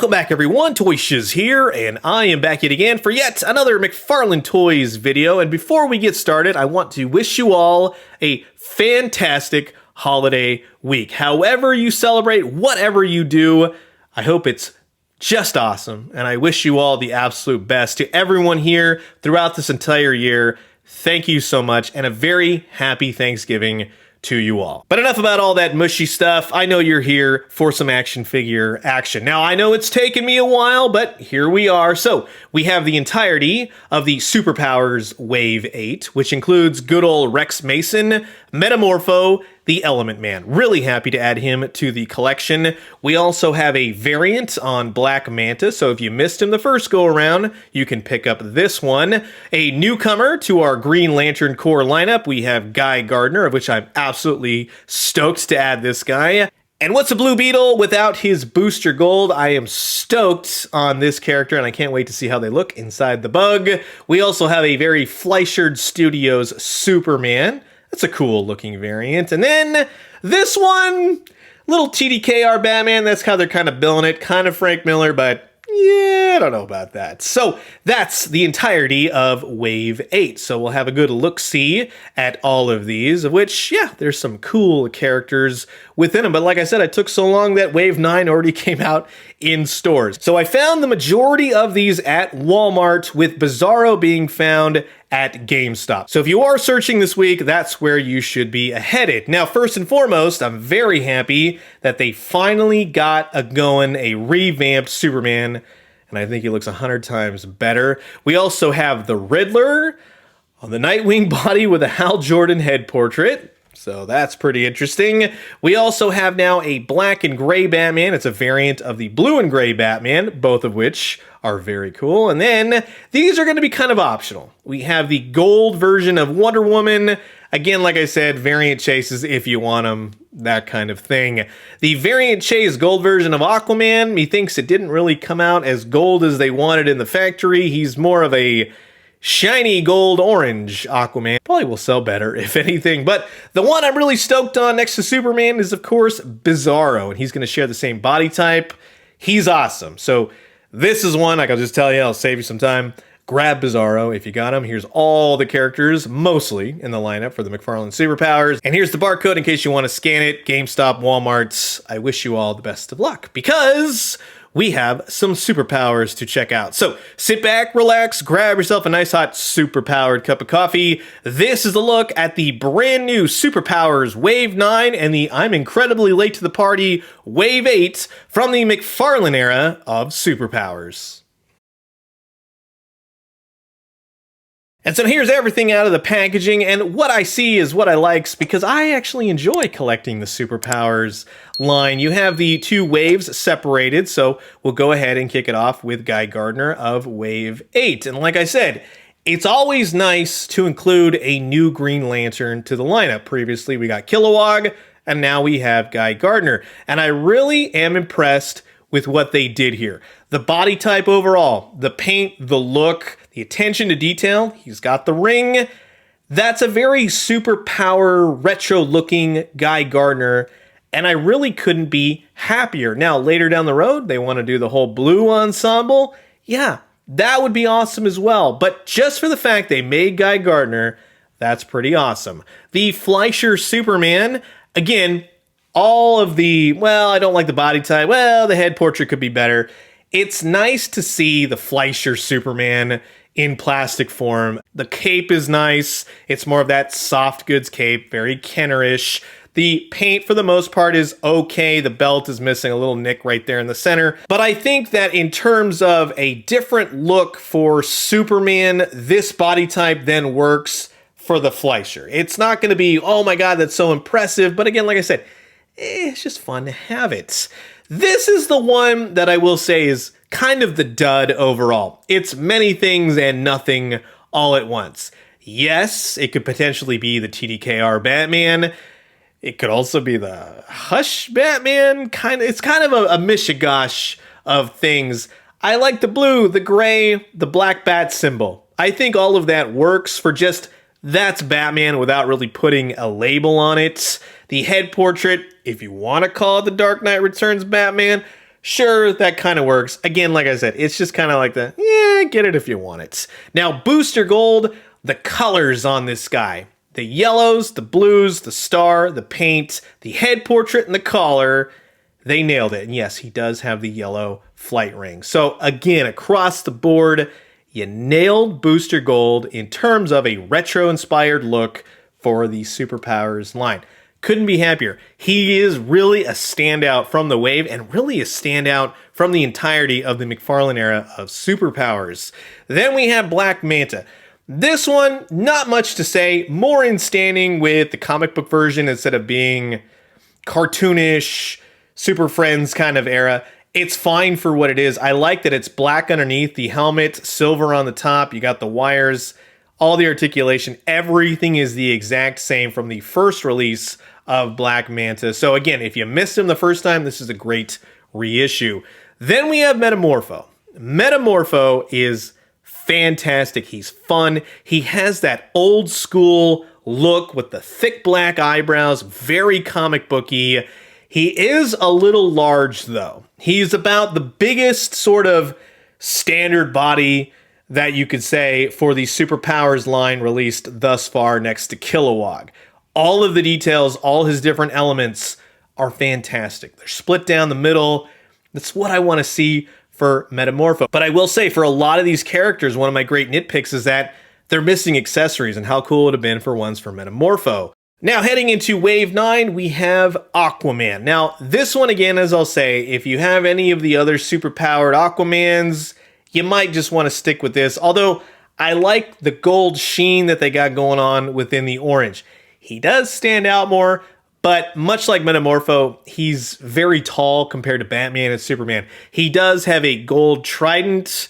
Welcome back everyone, Toy Shiz here, and I am back yet again for yet another McFarlane Toys video. And before we get started, I want to wish you all a fantastic holiday week. However you celebrate, whatever you do, I hope it's just awesome. And I wish you all the absolute best. To everyone here throughout this entire year, thank you so much, and a very happy Thanksgiving to you all. But enough about all that mushy stuff. I know you're here for some action figure action. Now, I know it's taken me a while, but here we are. So we have the entirety of the Super Powers Wave 8, which includes good old Rex Mason, Metamorpho, the Element Man. Really happy to add him to the collection. We also have a variant on Black Manta, so if you missed him the first go around, you can pick up this one. A newcomer to our Green Lantern Corps lineup, we have Gardner, of which I'm absolutely stoked to add this guy. And what's a Blue Beetle without his Booster Gold? I am stoked on this character, and I can't wait to see how they look inside the bug. We also have a very Fleischer Studios Superman. That's a cool looking variant. And then this one, little TDKR Batman. That's how they're kind of billing it. Kind of Frank Miller, but yeah, I don't know about that. So that's the entirety of Wave 8. So we'll have a good look-see at all of these, of which, yeah, there's some cool characters within them. But like I said, it took so long that Wave 9 already came out in stores. So I found the majority of these at Walmart, with Bizarro being found at GameStop. So if you are searching this week, that's where you should be headed. Now, first and foremost, I'm very happy that they finally got a revamped Superman, and I think he looks 100 times better. We also have the Riddler on the Nightwing body with a Hal Jordan head portrait. So that's pretty interesting. We also have now a black and gray Batman. It's a variant of the blue and gray Batman, both of which are very cool. And then these are going to be kind of optional. We have the gold version of Wonder Woman. Again, like I said, variant chases if you want them, that kind of thing. The variant chase gold version of Aquaman, he thinks it didn't really come out as gold as they wanted in the factory. He's more of a shiny gold orange Aquaman. Probably will sell better, if anything. But the one I'm really stoked on next to Superman is, of course, Bizarro. And he's going to share the same body type. He's awesome. So this is one, like I'll just tell you, I'll save you some time. Grab Bizarro if you got him. Here's all the characters, mostly in the lineup for the McFarlane Super Powers. And here's the barcode in case you want to scan it. GameStop, Walmart. I wish you all the best of luck, because we have some superpowers to check out. So sit back, relax, grab yourself a nice hot super-powered cup of coffee. This is a look at the brand new Superpowers Wave 9 and the I'm incredibly late to the party Wave 8 from the McFarlane era of superpowers. And so here's everything out of the packaging, and what I see is what I like, because I actually enjoy collecting the Superpowers line. You have the two waves separated, so we'll go ahead and kick it off with Gardner of Wave 8. And like I said, it's always nice to include a new Green Lantern to the lineup. Previously, we got Kilowog, and now we have Gardner. And I really am impressed with what they did here. The body type overall, the paint, the look, the attention to detail. He's got the ring. That's a very superpower, retro-looking Gardner, and I really couldn't be happier. Now, later down the road, they want to do the whole blue ensemble. Yeah, that would be awesome as well. But just for the fact they made Gardner, that's pretty awesome. The Fleischer Superman, again, all of the, well, I don't like the body type. Well, the head portrait could be better. It's nice to see the Fleischer Superman in plastic form. The cape is nice. It's more of that soft goods cape, very Kennerish. The paint, for the most part, is okay. The belt is missing a little nick right there in the center. But I think that in terms of a different look for Superman, this body type then works for the Fleischer. It's not going to be, oh my God, that's so impressive. But again, like I said, it's just fun to have it. This is the one that I will say is kind of the dud overall. It's many things and nothing all at once. Yes, it could potentially be the TDKR Batman. It could also be the Hush Batman. It's kind of a mishigash of things. I like the blue, the gray, the black bat symbol. I think all of that works for just that's Batman without really putting a label on it. The head portrait, if you want to call it the Dark Knight Returns Batman, Sure, that kind of works. Again, like I said, it's just kind of like get it if you want it. Now, Booster Gold, the colors on this guy. The yellows, the blues, the star, the paint, the head portrait, and the collar. They nailed it. And yes, he does have the yellow flight ring. So again, across the board, you nailed Booster Gold in terms of a retro-inspired look for the Superpowers line. Couldn't be happier. He is really a standout from the wave and really a standout from the entirety of the McFarlane era of Superpowers. Then we have Black Manta. This one, not much to say, more in standing with the comic book version instead of being cartoonish, Super Friends kind of era. It's fine for what it is. I like that it's black underneath, the helmet, silver on the top, you got the wires, all the articulation, everything is the exact same from the first release of Black Manta. So again, if you missed him the first time, this is a great reissue. Then we have Metamorpho. Metamorpho is fantastic. He's fun. He has that old school look with the thick black eyebrows, very comic booky. He is a little large though. He's about the biggest sort of standard body that you could say for the Superpowers line released thus far next to Kilowog. All of the details, all his different elements are fantastic. They're split down the middle. That's what I want to see for Metamorpho. But I will say, for a lot of these characters, one of my great nitpicks is that they're missing accessories, and how cool it would have been for ones for Metamorpho. Now, heading into Wave 9, we have Aquaman. Now, this one, again, as I'll say, if you have any of the other superpowered Aquamans, you might just want to stick with this. Although, I like the gold sheen that they got going on within the orange. He does stand out more, but much like Metamorpho, he's very tall compared to Batman and Superman. He does have a gold trident.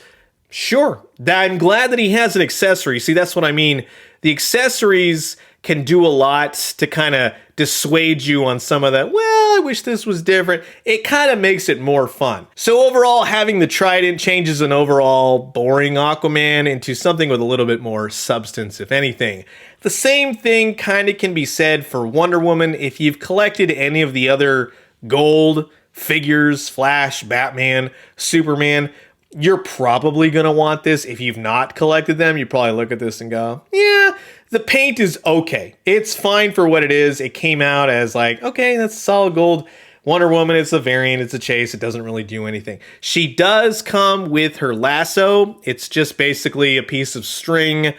Sure, I'm glad that he has an accessory. See, that's what I mean. The accessories can do a lot to kind of dissuade you on some of that, well, I wish this was different. It kind of makes it more fun. So overall, having the trident changes an overall boring Aquaman into something with a little bit more substance, if anything. The same thing kind of can be said for Wonder Woman. If you've collected any of the other gold figures, Flash, Batman, Superman, you're probably going to want this. If you've not collected them, you probably look at this and go, yeah, the paint is okay. It's fine for what it is. It came out as like, okay, that's solid gold. Wonder Woman, it's a variant, it's a chase. It doesn't really do anything. She does come with her lasso. It's just basically a piece of string,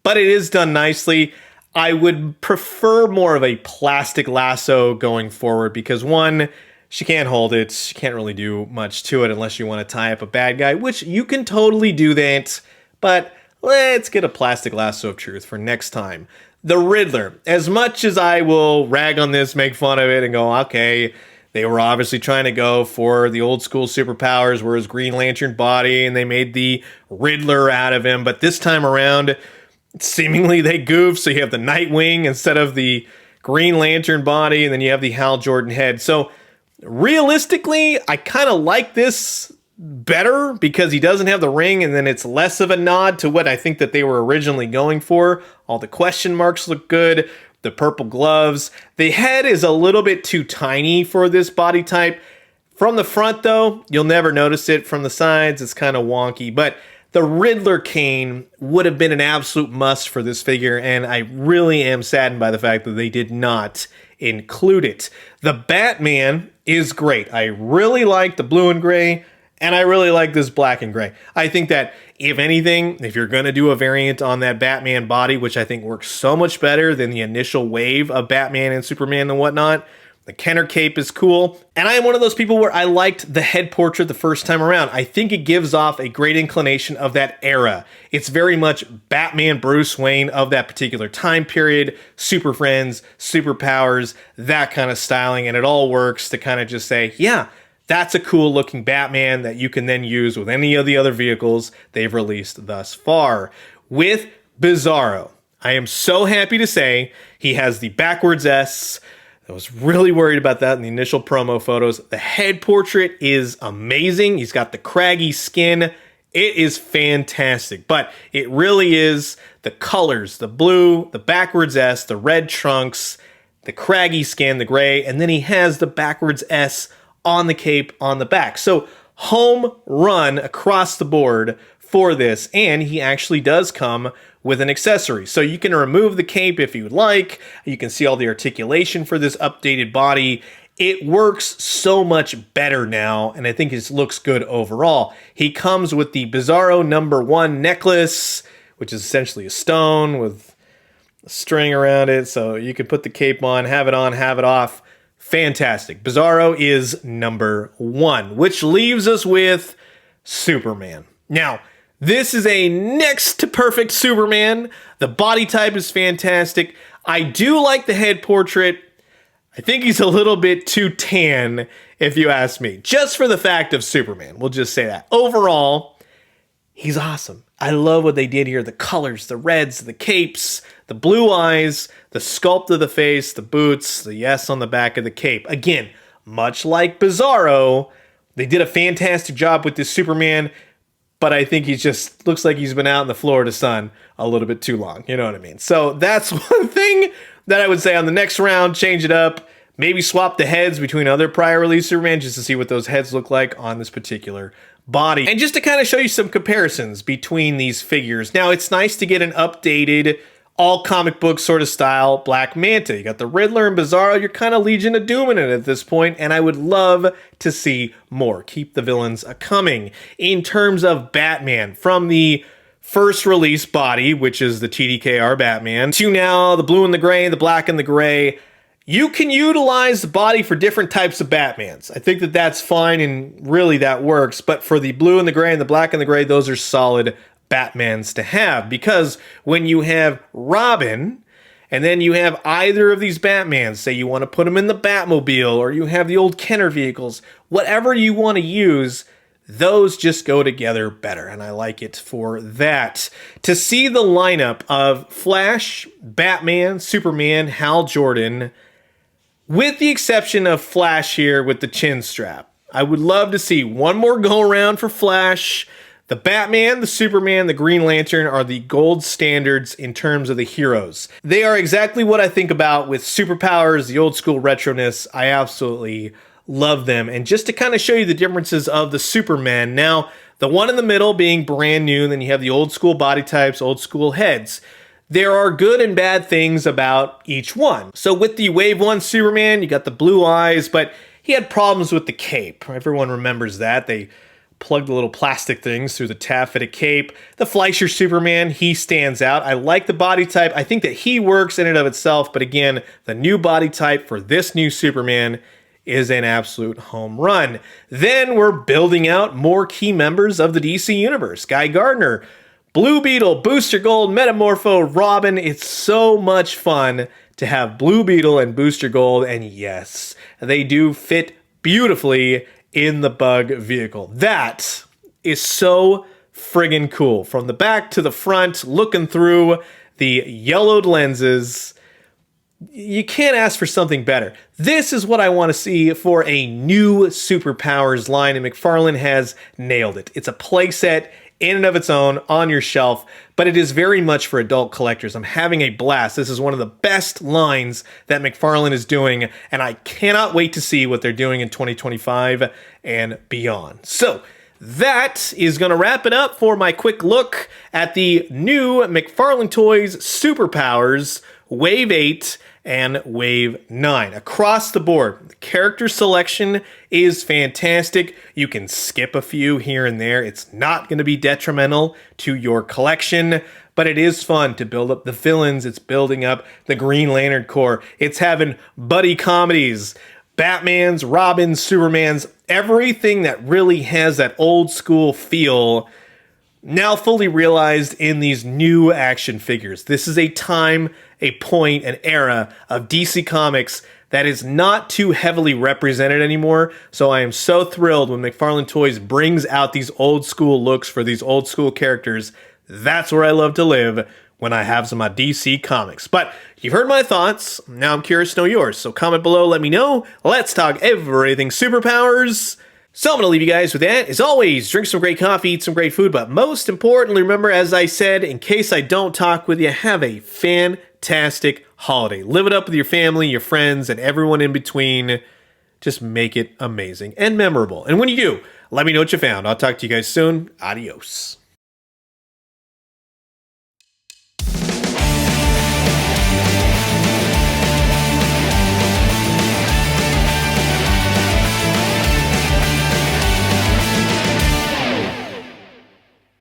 but it is done nicely. I would prefer more of a plastic lasso going forward because one, she can't hold it. She can't really do much to it unless you want to tie up a bad guy, which you can totally do that, but let's get a plastic lasso of truth for next time. The Riddler. As much as I will rag on this, make fun of it, and go, okay, they were obviously trying to go for the old school superpowers where his Green Lantern body, and they made the Riddler out of him, but this time around, seemingly they goofed, so you have the Nightwing instead of the Green Lantern body, and then you have the Hal Jordan head. So realistically, I kind of like this better because he doesn't have the ring, and then it's less of a nod to what I think that they were originally going for. All the question marks look good, the purple gloves. The head is a little bit too tiny for this body type. From the front, though, you'll never notice it. From the sides, it's kind of wonky, but the Riddler cane would have been an absolute must for this figure, and I really am saddened by the fact that they did not include it. The Batman is great. I really like the blue and gray, and I really like this black and gray. I think that, if anything, if you're going to do a variant on that Batman body, which I think works so much better than the initial wave of Batman and Superman and whatnot, the Kenner cape is cool. And I am one of those people where I liked the head portrait the first time around. I think it gives off a great inclination of that era. It's very much Batman Bruce Wayne of that particular time period, Super Friends, Superpowers, that kind of styling. And it all works to kind of just say, yeah, that's a cool looking Batman that you can then use with any of the other vehicles they've released thus far. With Bizarro, I am so happy to say he has the backwards S. I was really worried about that in the initial promo photos. The head portrait is amazing. He's got the craggy skin. It is fantastic, but it really is the colors, the blue, the backwards S, the red trunks, the craggy skin, the gray, and then he has the backwards S on the cape on the back. So home run across the board for this, and he actually does come with an accessory. So you can remove the cape if you would like. You can see all the articulation for this updated body. It works so much better now, and I think it looks good overall. He comes with the Bizarro #1 necklace, which is essentially a stone with a string around it, so you can put the cape on, have it off. Fantastic. Bizarro is #1, which leaves us with Superman. Now, this is a next to perfect Superman. The body type is fantastic. I do like the head portrait. I think he's a little bit too tan, if you ask me. Just for the fact of Superman, we'll just say that. Overall, he's awesome. I love what they did here. The colors, the reds, the capes, the blue eyes, the sculpt of the face, the boots, the S on the back of the cape. Again, much like Bizarro, they did a fantastic job with this Superman, but I think he just looks like he's been out in the Florida sun a little bit too long. You know what I mean? So that's one thing that I would say on the next round, change it up. Maybe swap the heads between other prior release Superman just to see what those heads look like on this particular body. And just to kind of show you some comparisons between these figures. Now, it's nice to get an updated, all comic book sort of style Black Manta. You got the Riddler and Bizarro. You're kind of Legion of Doom in it at this point, and I would love to see more. Keep the villains a-coming. In terms of Batman, from the first release body, which is the TDKR Batman, to now the blue and the gray, the black and the gray, you can utilize the body for different types of Batmans. I think that that's fine, and really that works. But for the blue and the gray and the black and the gray, those are solid Batmans to have. Because when you have Robin, and then you have either of these Batmans, say you want to put them in the Batmobile, or you have the old Kenner vehicles, whatever you want to use, those just go together better, and I like it for that. To see the lineup of Flash, Batman, Superman, Hal Jordan, with the exception of Flash here with the chin strap, I would love to see one more go around for Flash. The Batman, the Superman, the Green Lantern are the gold standards in terms of the heroes. They are exactly what I think about with superpowers, the old school retroness. I absolutely love them. And just to kind of show you the differences of the Superman, now the one in the middle being brand new, and then you have the old school body types, old school heads. There are good and bad things about each one. So with the Wave 1 Superman, you got the blue eyes, but he had problems with the cape. Everyone remembers that. They plugged the little plastic things through the taffeta cape. The Fleischer Superman, he stands out. I like the body type. I think that he works in and of itself, but again, the new body type for this new Superman is an absolute home run. Then we're building out more key members of the DC Universe. Guy Gardner, Blue Beetle, Booster Gold, Metamorpho, Robin. It's so much fun to have Blue Beetle and Booster Gold, and yes, they do fit beautifully in the Bug vehicle. That is so friggin' cool. From the back to the front, looking through the yellowed lenses, you can't ask for something better. This is what I want to see for a new Superpowers line, and McFarlane has nailed it. It's a playset in and of its own on your shelf, but it is very much for adult collectors. I'm having a blast. This is one of the best lines that McFarlane is doing, and I cannot wait to see what they're doing in 2025 and beyond. So that is going to wrap it up for my quick look at the new McFarlane Toys Superpowers Wave 8 and Wave 9. Across the board, the character selection is fantastic. You can skip a few here and there. It's not going to be detrimental to your collection, but it is fun to build up the villains. It's building up the Green Lantern Corps. It's having buddy comedies, Batmans, Robins, Supermans, everything that really has that old school feel now fully realized in these new action figures. This is a time, a point, an era of DC Comics that is not too heavily represented anymore. So I am so thrilled when McFarlane Toys brings out these old school looks for these old school characters. That's where I love to live when I have some of my DC Comics. But you've heard my thoughts. Now I'm curious to know yours. So comment below, let me know. Let's talk everything Superpowers. So I'm going to leave you guys with that. As always, drink some great coffee, eat some great food, but most importantly, remember, as I said, in case I don't talk with you, have a fantastic holiday. Live it up with your family, your friends, and everyone in between. just make it amazing and memorable. And when you do, let me know what you found. I'll talk to you guys soon. Adios.